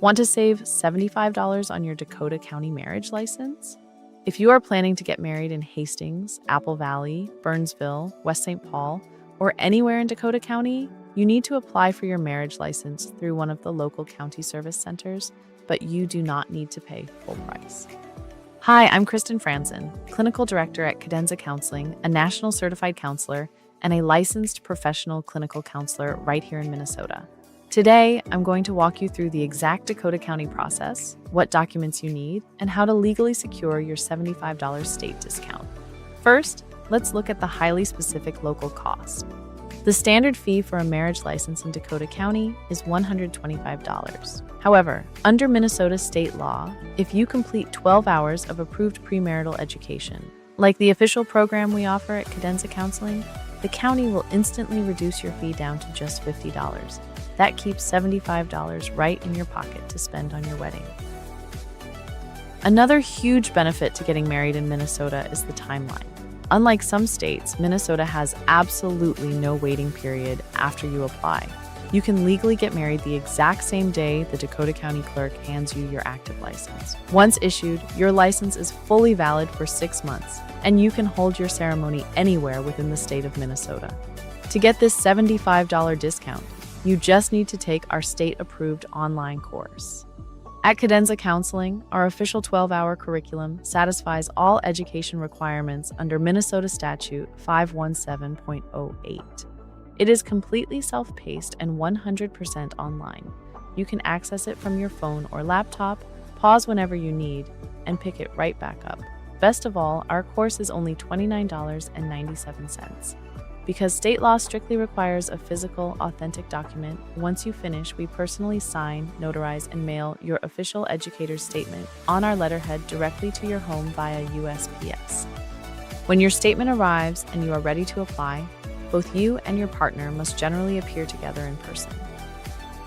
Want to save $75 on your Dakota County marriage license? If you are planning to get married in Hastings, Apple Valley, Burnsville, West St. Paul, or anywhere in Dakota County, you need to apply for your marriage license through one of the local county service centers, but you do not need to pay full price. Hi, I'm Kristen Franzen, Clinical Director at Cadenza Counseling, a national certified counselor, and a licensed professional clinical counselor right here in Minnesota. Today, I'm going to walk you through the exact Dakota County process, what documents you need, and how to legally secure your $75 state discount. First, let's look at the highly specific local cost. The standard fee for a marriage license in Dakota County is $125. However, under Minnesota state law, if you complete 12 hours of approved premarital education, like the official program we offer at Cadenza Counseling, the county will instantly reduce your fee down to just $50. That keeps $75 right in your pocket to spend on your wedding. Another huge benefit to getting married in Minnesota is the timeline. Unlike some states, Minnesota has absolutely no waiting period after you apply. You can legally get married the exact same day the Dakota County clerk hands you your active license. Once issued, your license is fully valid for 6 months, and you can hold your ceremony anywhere within the state of Minnesota. To get this $75 discount, you just need to take our state-approved online course. At Cadenza Counseling, our official 12-hour curriculum satisfies all education requirements under Minnesota Statute 517.08. It is completely self-paced and 100% online. You can access it from your phone or laptop, pause whenever you need, and pick it right back up. Best of all, our course is only $29.97. Because state law strictly requires a physical, authentic document, once you finish, we personally sign, notarize, and mail your official educator's statement on our letterhead directly to your home via USPS. When your statement arrives and you are ready to apply, both you and your partner must generally appear together in person.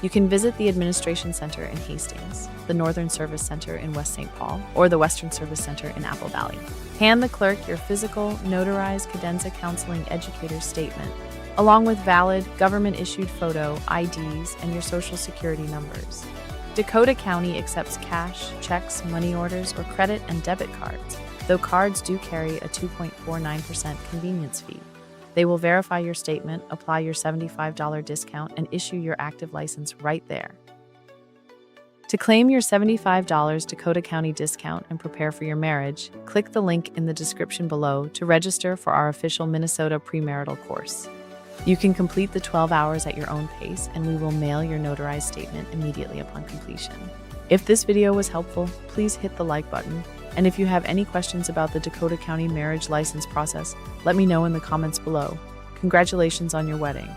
You can visit the Administration Center in Hastings, the Northern Service Center in West St. Paul, or the Western Service Center in Apple Valley. Hand the clerk your physical, notarized Cadenza Counseling educator's statement, along with valid, government-issued photo, IDs, and your Social Security numbers. Dakota County accepts cash, checks, money orders, or credit and debit cards, though cards do carry a 2.49% convenience fee. They will verify your statement, apply your $75 discount, and issue your active license right there. To claim your $75 Dakota County discount and prepare for your marriage, click the link in the description below to register for our official Minnesota premarital course. You can complete the 12 hours at your own pace, and we will mail your notarized statement immediately upon completion. If this video was helpful, please hit the like button. And if you have any questions about the Dakota County marriage license process, let me know in the comments below. Congratulations on your wedding.